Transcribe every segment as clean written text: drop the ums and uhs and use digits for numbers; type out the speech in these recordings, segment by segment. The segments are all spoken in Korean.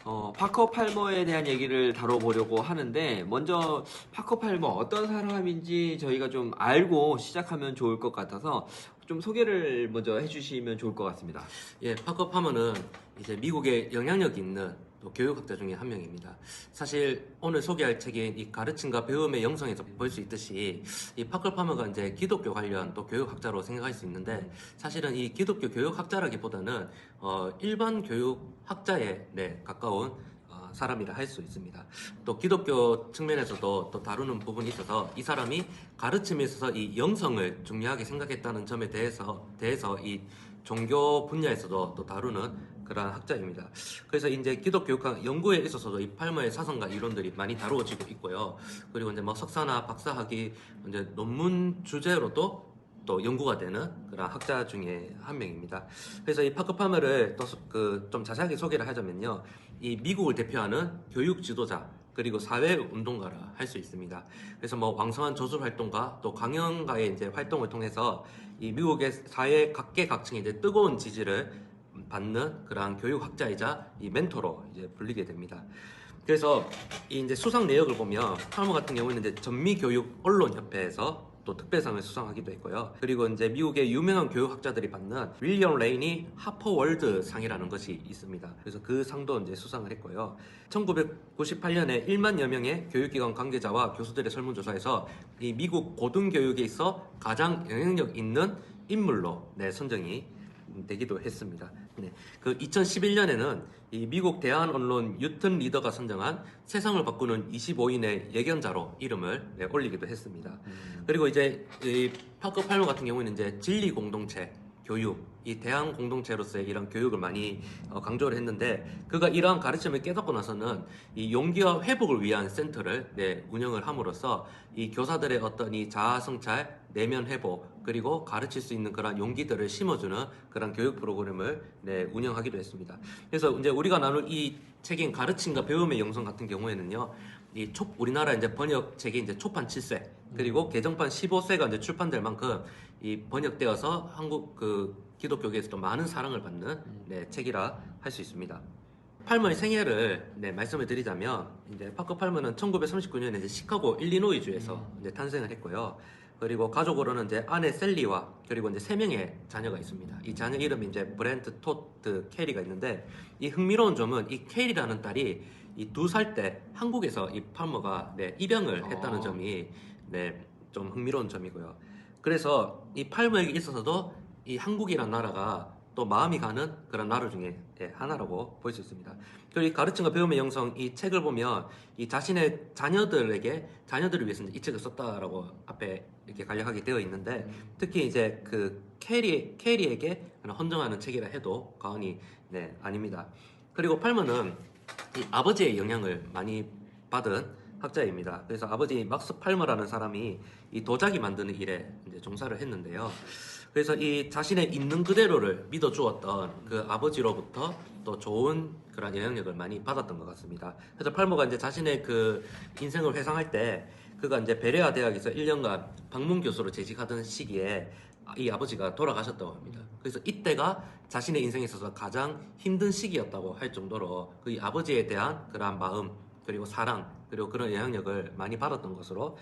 파커 팔머에 대한 얘기를 다뤄보려고 하는데, 먼저 파커 팔머 어떤 사람인지 저희가 좀 알고 시작하면 좋을 것 같아서 좀 소개를 먼저 해주시면 좋을 것 같습니다. 예, 파커 파머는 이제 미국에 영향력 있는 또 교육학자 중에 한 명입니다. 사실 오늘 소개할 책인 이 가르침과 배움의 영성에서 볼 수 있듯이 이 파커 파머가 이제 기독교 관련 또 교육학자로 생각할 수 있는데, 사실은 이 기독교 교육학자라기보다는 일반 교육학자에 가까운 사람이라 할 수 있습니다. 또 기독교 측면에서도 또 다루는 부분이 있어서 이 사람이 가르침에 있어서 이 영성을 중요하게 생각했다는 점에 대해서 이 종교 분야에서도 또 다루는 그런 학자입니다. 그래서 이제 기독교 연구에 있어서도 이 팔머의 사상과 이론들이 많이 다루어지고 있고요. 그리고 이제 뭐 석사나 박사학위 이제 논문 주제로도 또 연구가 되는 그런 학자 중에 한 명입니다. 그래서 이 파커 파머를 또 좀 자세하게 소개를 하자면요, 이 미국을 대표하는 교육 지도자 그리고 사회 운동가라 할 수 있습니다. 그래서 뭐 왕성한 저술 활동가 또 강연가의 이제 활동을 통해서 이 미국의 사회 각계각층의 이제 뜨거운 지지를 받는 그러한 교육학자이자 이 멘토로 이제 불리게 됩니다. 그래서 이 이제 수상 내역을 보면 팔머 같은 경우에는 이제 전미교육 언론협회에서 또 특별상을 수상하기도 했고요. 그리고 이제 미국의 유명한 교육학자들이 받는 윌리엄 레이니 하퍼월드 상이라는 것이 있습니다. 그래서 그 상도 이제 수상을 했고요. 1998년에 1만여 명의 교육기관 관계자와 교수들의 설문조사에서 이 미국 고등교육에 있어 가장 영향력 있는 인물로 선정이 되기도 했습니다. 그 2011년에는 이 미국 대한 언론 뉴튼 리더가 선정한 세상을 바꾸는 25인의 예견자로 이름을 올리기도 했습니다. 그리고 이제 이 파커 팔머 같은 경우에는 이제 진리 공동체, 교육, 이 대항 공동체로서의 이런 교육을 많이 강조를 했는데, 그가 이러한 가르침을 깨닫고 나서는 이 용기와 회복을 위한 센터를 운영을 함으로써 이 교사들의 어떤 이 자아 성찰, 내면 회복, 그리고 가르칠 수 있는 그런 용기들을 심어주는 그런 교육 프로그램을 운영하기도 했습니다. 그래서 이제 우리가 나눌 이 책인 가르침과 배움의 영성 같은 경우에는요, 우리나라 이제 번역책이 이제 초판 7쇄 그리고 개정판 15쇄가 이제 출판될 만큼 이 번역되어서 한국 기독교계에서도 많은 사랑을 받는 책이라 할 수 있습니다. 팔머의 생애를 말씀을 드리자면, 이제 파커 팔머는 1939년에 이제 시카고 일리노이주에서 이제 탄생을 했고요. 그리고 가족으로는 이제 아내 셀리와 그리고 이제 3명의 자녀가 있습니다. 이 자녀 이름이 이제 브렌트, 토트, 캐리가 있는데, 이 흥미로운 점은 이 캐리라는 딸이 이 2살 때 한국에서 이 팔머가 입양을 했다는 점이 좀 흥미로운 점이고요. 그래서 이 팔머에게 있어서도 이 한국이란 나라가 또 마음이 가는 그런 나라 중에 하나라고 볼 수 있습니다. 그리고 이 가르침과 배움의 영성 이 책을 보면 이 자신의 자녀들을 위해서 이 책을 썼다라고 앞에 이렇게 간략하게 되어 있는데, 특히 이제 그 캐리에게 헌정하는 책이라 해도 과언이 아닙니다. 그리고 팔머는 이 아버지의 영향을 많이 받은 학자입니다. 그래서 아버지 막스 팔머라는 사람이 이 도자기 만드는 일에 이제 종사를 했는데요. 그래서 이 자신의 있는 그대로를 믿어주었던 그 아버지로부터 또 좋은 그런 영향력을 많이 받았던 것 같습니다. 그래서 팔머가 이제 자신의 그 인생을 회상할 때, 그가 이제 베레아 대학에서 1년간 방문 교수로 재직하던 시기에 이 아버지가 돌아가셨다고 합니다. 그래서 이때가 자신의 인생에 있어서 가장 힘든 시기였다고 할 정도로 그 아버지에 대한 그러한 마음, 그리고 사랑, 그리고 그런 영향력을 많이 받았던 것으로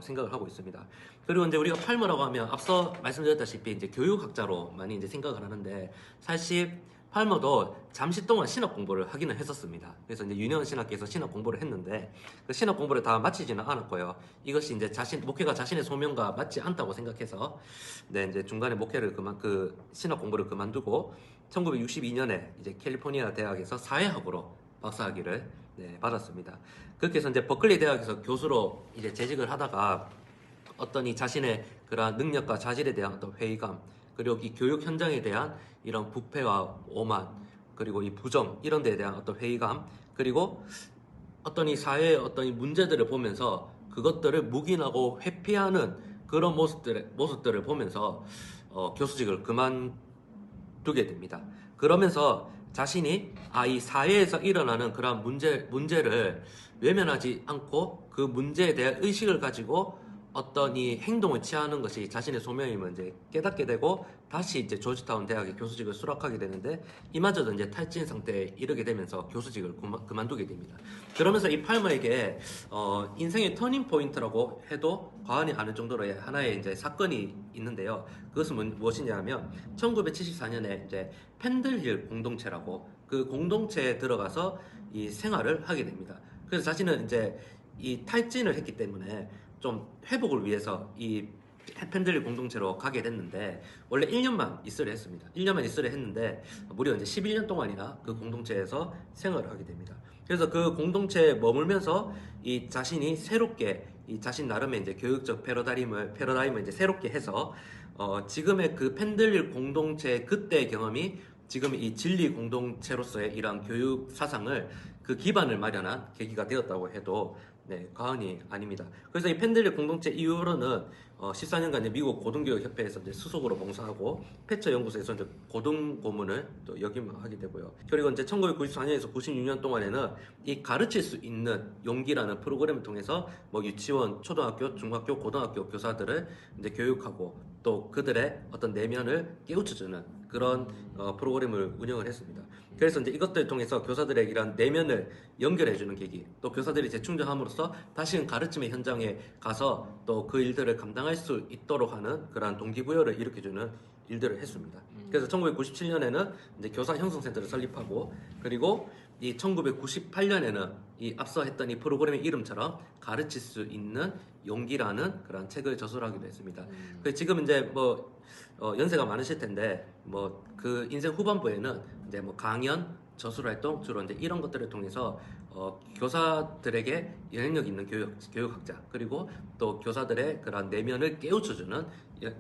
생각을 하고 있습니다. 그리고 이제 우리가 팔머라고 하면 앞서 말씀드렸다시피 이제 교육학자로 많이 이제 생각을 하는데, 사실 팔머도 잠시 동안 신학 공부를 하기는 했었습니다. 그래서 이제 유년 신학교에서 신학 공부를 했는데, 그 신학 공부를 다 마치지는 않았고요. 이것이 이제 목회가 자신의 소명과 맞지 않다고 생각해서 이제 중간에 신학 공부를 그만두고 1962년에 이제 캘리포니아 대학에서 사회학으로 박사학위를 받았습니다. 그렇게 해서 이제 버클리 대학에서 교수로 이제 재직을 하다가 어떤 이 자신의 그러한 능력과 자질에 대한 어떤 회의감, 그리고 이 교육 현장에 대한 이런 부패와 오만, 그리고 이 부정, 이런 데에 대한 어떤 회의감, 그리고 어떤 이 사회의 어떤 이 문제들을 보면서 그것들을 묵인하고 회피하는 그런 모습들을 보면서 교수직을 그만두게 됩니다. 그러면서 자신이 이 사회에서 일어나는 그런 문제를 외면하지 않고 그 문제에 대한 의식을 가지고 어떤 이 행동을 취하는 것이 자신의 소명이면 이제 깨닫게 되고 다시 이제 조지타운 대학의 교수직을 수락하게 되는데 이마저도 이제 탈진 상태에 이르게 되면서 교수직을 그만두게 됩니다. 그러면서 이 팔머에게 인생의 터닝 포인트라고 해도 과언이 아닐 정도로의 하나의 이제 사건이 있는데요. 그것은 무엇이냐면 1974년에 이제 펜들힐 공동체라고 그 공동체에 들어가서 이 생활을 하게 됩니다. 그래서 자신은 이제 이 탈진을 했기 때문에 좀 회복을 위해서 이 펜들릴 공동체로 가게 됐는데 원래 1년만 있으려 했습니다. 1년만 있으려 했는데 무려 이제 11년 동안이나 그 공동체에서 생활을 하게 됩니다. 그래서 그 공동체에 머물면서 이 자신이 새롭게 이 자신 나름의 이제 교육적 패러다임을 이제 새롭게 해서 지금의 그 펜들릴 공동체의 그때의 경험이 지금 이 진리 공동체로서의 이러한 교육 사상을 그 기반을 마련한 계기가 되었다고 해도 네, 과언이 아닙니다. 그래서 이 펜들릴 공동체 이후로는 14년간 미국 고등교육협회에서 이제 수석으로 봉사하고 패처 연구소에서 이제 고등고문을 또 역임하게 되고요. 그리고 이제 1994년에서 96년 동안에는 이 가르칠 수 있는 용기라는 프로그램을 통해서 뭐 유치원, 초등학교, 중학교, 고등학교 교사들을 이제 교육하고 또 그들의 어떤 내면을 깨우쳐주는 그런 프로그램을 운영을 했습니다. 그래서 이제 이것들을 통해서 교사들의 이런 내면을 연결해주는 계기, 또 교사들이 재충전함으로써 다시는 가르침의 현장에 가서 또 그 일들을 감당할 수 있도록 하는 그러한 동기부여를 일으켜주는 일들을 했습니다. 그래서 1997년에는 이제 교사 형성센터를 설립하고 그리고 이 1998년에는 이 앞서 했던 이 프로그램의 이름처럼 가르칠 수 있는 용기라는 그런 책을 저술하기도 했습니다. 그 지금 이제 뭐 연세가 많으실 텐데 뭐 그 인생 후반부에는 이제 뭐 강연, 저술 활동 주로 이제 이런 것들을 통해서 교사들에게 영향력 있는 교육학자 그리고 또 교사들의 그런 내면을 깨우쳐주는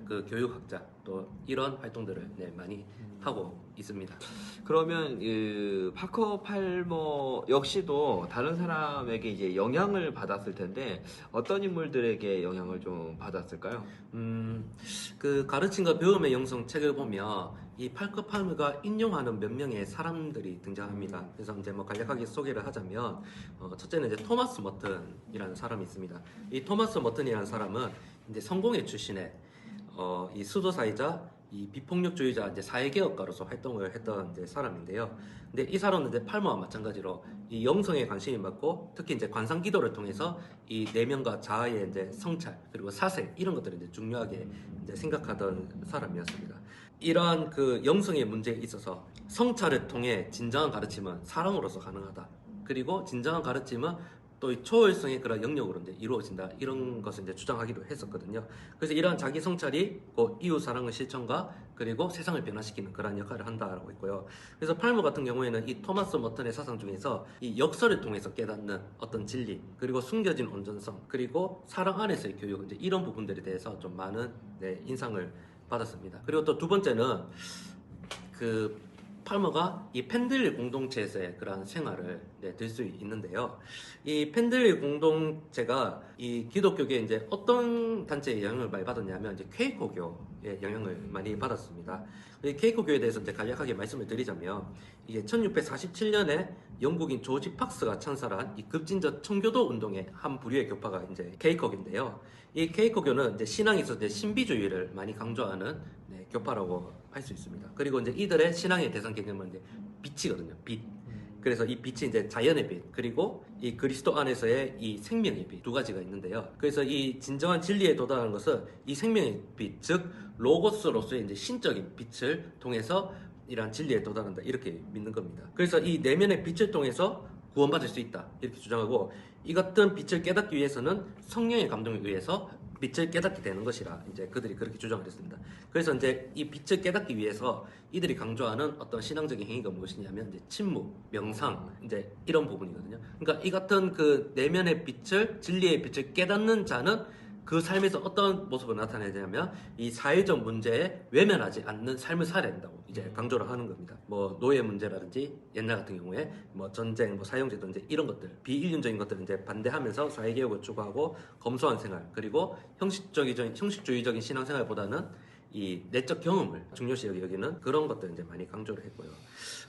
그 교육학자 또 이런 활동들을 네, 많이 하고 있습니다. 그러면 그 파커 팔머 역시도 다른 사람에게 이제 영향을 받았을 텐데 어떤 인물들에게 영향을 좀 받았을까요? 그 가르침과 배움의 영성 책을 보면 이 파커 팔머가 인용하는 몇 명의 사람들이 등장합니다. 그래서 이제 뭐 간략하게 소개를 하자면 첫째는 이제 토마스 머튼이라는 사람이 있습니다. 이 토마스 머튼이라는 사람은 이제 성공회 출신의 이 수도사이자 이 비폭력주의자 이제 사회개혁가로서 활동을 했던 이제 사람인데요. 근데 이 사람은 이제 팔머와 마찬가지로 이 영성에 관심이 많고 특히 이제 관상기도를 통해서 이 내면과 자아의 이제 성찰 그리고 사색 이런 것들을 이제 중요하게 이제 생각하던 사람이었습니다. 이러한 그 영성의 문제에 있어서 성찰을 통해 진정한 가르침은 사랑으로서 가능하다. 그리고 진정한 가르침은 또 이 초월성의 그런 영역으로 이제 이루어진다 이런 것을 이제 주장하기도 했었거든요. 그래서 이러한 자기 성찰이 그 이웃 사랑의 실천과 그리고 세상을 변화시키는 그런 역할을 한다라고 했고요. 그래서 팔머 같은 경우에는 이 토마스 머튼의 사상 중에서 이 역설을 통해서 깨닫는 어떤 진리 그리고 숨겨진 온전성 그리고 사랑 안에서의 교육 이제 이런 부분들에 대해서 좀 많은 네, 인상을 받았습니다. 그리고 또 두 번째는 그 팔머가 이 펜들릴 공동체에서의 그러한 생활을 네, 들 수 있는데요. 이 펜들릴 공동체가 이 기독교계 이제 어떤 단체의 영향을 많이 받았냐면 이제 케이코교의 영향을 많이 받았습니다. 이 케이코교에 대해서 이제 간략하게 말씀을 드리자면 이게 1647년에 영국인 조지 팍스가 창설한 이 급진적 청교도 운동의 한 부류의 교파가 이제 케이코교인데요. 이 케이코교는 이제 신앙에서 이제 신비주의를 많이 강조하는 네, 교파라고 할 수 있습니다. 그리고 이제 이들의 신앙의 대상 개념은 이제 빛이거든요. 빛. 그래서 이 빛이 이제 자연의 빛, 그리고 이 그리스도 안에서의 이 생명의 빛 두 가지가 있는데요. 그래서 이 진정한 진리에 도달하는 것은 이 생명의 빛, 즉 로고스로서의 이제 신적인 빛을 통해서 이러한 진리에 도달한다 이렇게 믿는 겁니다. 그래서 이 내면의 빛을 통해서 구원받을 수 있다 이렇게 주장하고 이 같은 빛을 깨닫기 위해서는 성령의 감동에 의해서 빛을 깨닫게 되는 것이라 이제 그들이 그렇게 주장을 했습니다. 그래서 이제 이 빛을 깨닫기 위해서 이들이 강조하는 어떤 신앙적인 행위가 무엇이냐면 이제 침묵, 명상 이제 이런 부분이거든요. 그러니까 이 같은 그 내면의 빛을 진리의 빛을 깨닫는 자는 그 삶에서 어떤 모습을 나타내냐면 이 사회적 문제에 외면하지 않는 삶을 살아야 된다고 이제 강조를 하는 겁니다. 뭐 노예 문제라든지 옛날 같은 경우에 뭐 전쟁, 뭐 사형제든지 이런 것들 비인륜적인 것들을 이제 반대하면서 사회개혁을 추구하고 검소한 생활 그리고 형식주의적인 신앙생활보다는 이 내적 경험을 중요시 여기는 그런 것들을 이제 많이 강조를 했고요.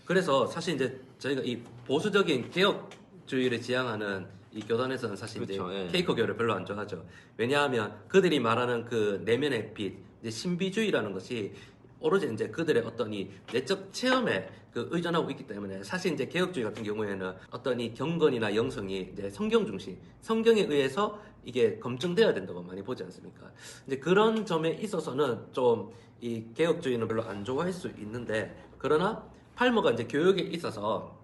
그래서 사실 이제 저희가 이 보수적인 개혁주의를 지향하는 이 교단에서는 사실 그렇죠, 이제 예. 케이커교를 별로 안 좋아하죠. 왜냐하면 그들이 말하는 그 내면의 빛, 이제 신비주의라는 것이 오로지 이제 그들의 어떤 이 내적 체험에 그 의존하고 있기 때문에 사실 이제 개혁주의 같은 경우에는 어떤 이 경건이나 영성이 이제 성경 중심, 성경에 의해서 이게 검증돼야 된다고 많이 보지 않습니까? 이제 그런 점에 있어서는 좀 이 개혁주의는 별로 안 좋아할 수 있는데 그러나 팔머가 이제 교육에 있어서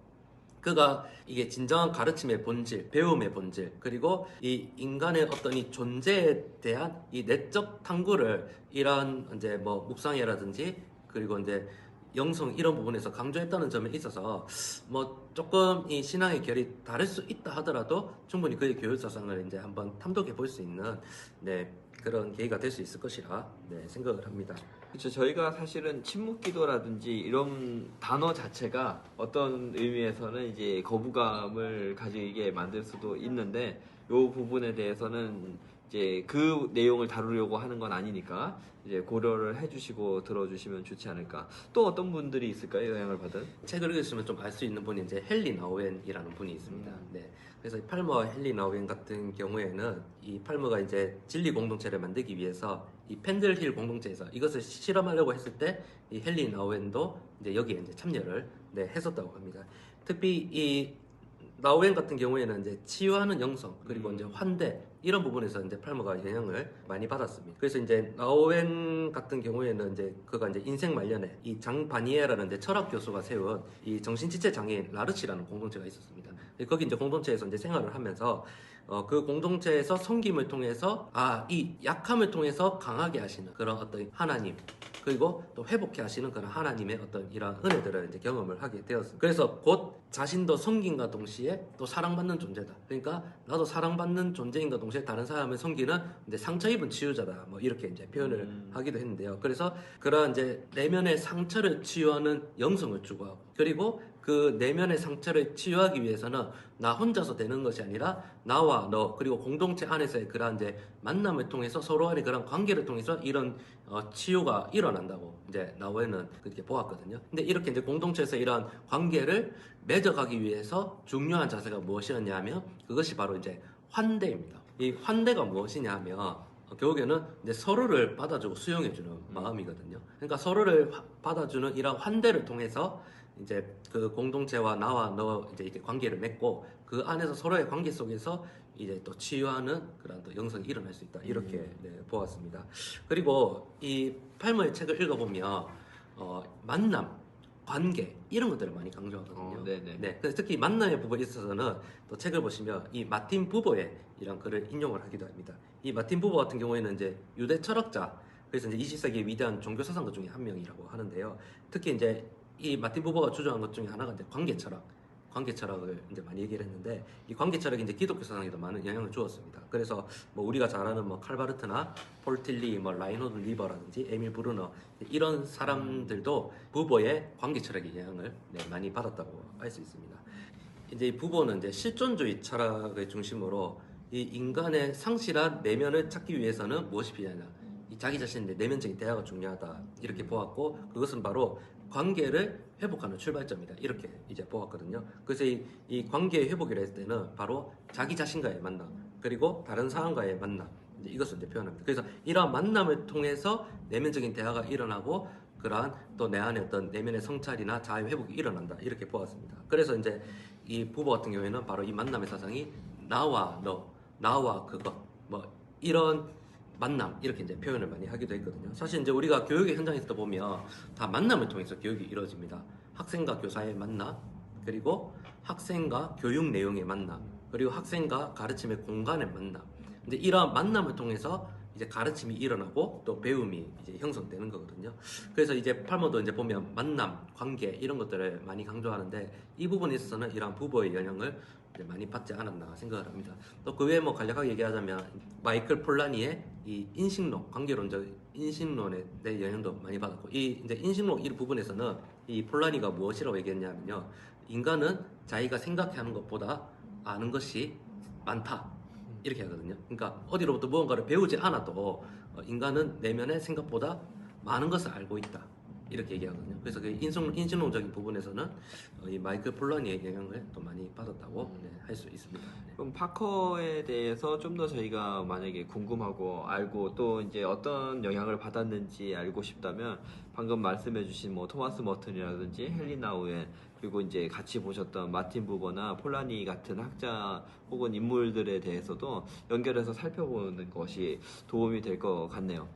그가 이게 진정한 가르침의 본질, 배움의 본질, 그리고 이 인간의 어떤 이 존재에 대한 이 내적 탐구를 이러한 이제 뭐 묵상이라든지 그리고 이제 영성 이런 부분에서 강조했다는 점에 있어서 뭐 조금 이 신앙의 결이 다를 수 있다 하더라도 충분히 그의 교육 사상을 이제 한번 탐독해 볼 수 있는 네, 그런 계기가 될 수 있을 것이라 네, 생각을 합니다. 그렇죠. 저희가 사실은 침묵기도라든지 이런 단어 자체가 어떤 의미에서는 이제 거부감을 가지게 만들 수도 있는데 이 부분에 대해서는 이제 그 내용을 다루려고 하는 건 아니니까 이제 고려를 해주시고 들어주시면 좋지 않을까. 또 어떤 분들이 있을까요? 영향을 받은? 책을 읽으시면 좀 알 수 있는 분이 이제 헨리 나우엔이라는 분이 있습니다. 네. 그래서 이 팔머와 헨리 나우엔 같은 경우에는 이 팔머가 이제 진리 공동체를 만들기 위해서 이 펜들힐 공동체에서 이것을 실험하려고 했을 때 이 헨리 나우엔도 이제 여기에 이제 참여를 네, 했었다고 합니다. 특히 이 나우엔 같은 경우에는 이제 치유하는 영성 그리고 이제 환대 이런 부분에서 이제 팔머가 영향을 많이 받았습니다. 그래서 이제 나우엔 같은 경우에는 이제 그가 이제 인생 말년에 이 장바니에라는 이제 철학 교수가 세운 이 정신지체 장애인 라르치라는 공동체가 있었습니다. 거기 이제 공동체에서 이제 생활을 하면서 그 공동체에서 섬김을 통해서 이 약함을 통해서 강하게 하시는 그런 어떤 하나님 그리고 또 회복해 하시는 그런 하나님의 어떤 이러한 은혜들을 이제 경험을 하게 되었습니다. 그래서 곧 자신도 섬김과 동시에 또 사랑받는 존재다. 그러니까 나도 사랑받는 존재인과 동시에 다른 사람을 섬기는 이제 상처 입은 치유자다. 뭐 이렇게 이제 표현을 하기도 했는데요. 그래서 그러한 이제 내면의 상처를 치유하는 영성을 추구하고 그리고 그 내면의 상처를 치유하기 위해서는 나 혼자서 되는 것이 아니라 나와 너 그리고 공동체 안에서의 그러한 이제 만남을 통해서 서로 간의 그런 관계를 통해서 이런 치유가 일어난다고 이제 나우에는 그렇게 보았거든요. 근데 이렇게 이제 공동체에서 이러한 관계를 맺어가기 위해서 중요한 자세가 무엇이었냐면 그것이 바로 이제 환대입니다. 이 환대가 무엇이냐면 결국에는 이제 서로를 받아주고 수용해주는 마음이거든요. 그러니까 서로를 받아주는 이런 환대를 통해서 이제 그 공동체와 나와 너 이제 이렇게 관계를 맺고 그 안에서 서로의 관계 속에서 이제 또 치유하는 그런 또 영성이 일어날 수 있다 이렇게 네, 보았습니다. 그리고 이 팔머의 책을 읽어보면 만남, 관계 이런 것들을 많이 강조하거든요. 네네. 네, 그래서 특히 만남의 부분에 있어서는 또 책을 보시면 이 마틴 부버의 이런 글을 인용을 하기도 합니다. 이 마틴 부버 같은 경우에는 이제 유대 철학자, 그래서 이제 20세기의 위대한 종교 사상가 중에 한 명이라고 하는데요. 특히 이제 이 마틴 부버가 주장한 것 중에 하나가 이제 관계 철학을 이제 많이 얘기를 했는데 이 관계 철학이 이제 기독교 사상에도 많은 영향을 주었습니다. 그래서 뭐 우리가 잘 아는 뭐 칼바르트나 폴 틸리, 뭐 라인호드 리버라든지 에밀 브루너 이런 사람들도 부버의 관계 철학의 영향을 네, 많이 받았다고 할 수 있습니다. 이제 이 부버는 이제 실존주의 철학을 중심으로 이 인간의 상실한 내면을 찾기 위해서는 무엇이 필요하냐? 이 자기 자신의 내면적인 대화가 중요하다 이렇게 보았고 그것은 바로 관계를 회복하는 출발점이다 이렇게 이제 보았거든요. 그래서 이 관계 회복이라 했을 때는 바로 자기 자신과의 만남 그리고 다른 사람과의 만남 이것을 이제 표현합니다. 그래서 이러한 만남을 통해서 내면적인 대화가 일어나고 그러한 또 내 안에 어떤 내면의 성찰이나 자아 회복이 일어난다 이렇게 보았습니다. 그래서 이제 이 부부 같은 경우에는 바로 이 만남의 사상이 나와 너, 나와 그것 뭐 이런 만남 이렇게 이제 표현을 많이 하기도 했거든요. 사실 이제 우리가 교육의 현장에서 보면 다 만남을 통해서 교육이 이루어집니다. 학생과 교사의 만남, 그리고 학생과 교육 내용의 만남, 그리고 학생과 가르침의 공간의 만남. 근데 이러한 만남을 통해서 이제 가르침이 일어나고 또 배움이 이제 형성되는 거거든요. 그래서 이제 팔머도 이제 보면 만남, 관계 이런 것들을 많이 강조하는데 이 부분에 있어서는 이러한 부부의 영향을 이제 많이 받지 않았나 생각을 합니다. 또 그 외에 뭐 간략하게 얘기하자면 마이클 폴라니의 이 인식론, 관계론적 인식론에 대해 영향도 많이 받았고 이 이제 인식론 이 부분에서는 이 폴라니가 무엇이라고 얘기했냐면요. 인간은 자기가 생각하는 것보다 아는 것이 많다. 이렇게 하거든요. 그러니까 어디로부터 무언가를 배우지 않아도 인간은 내면에 생각보다 많은 것을 알고 있다. 이렇게 얘기하거든요. 그래서 그 인신론적인 부분에서는 이 마이클 폴라니의 영향을 또 많이 받았다고 할 수 있습니다. 네. 그럼 파커에 대해서 좀 더 저희가 만약에 궁금하고 알고 또 이제 어떤 영향을 받았는지 알고 싶다면 방금 말씀해주신 뭐 토마스 머튼이라든지 헬리나 우엔 그리고 이제 같이 보셨던 마틴 부버나 폴라니 같은 학자 혹은 인물들에 대해서도 연결해서 살펴보는 것이 도움이 될 것 같네요.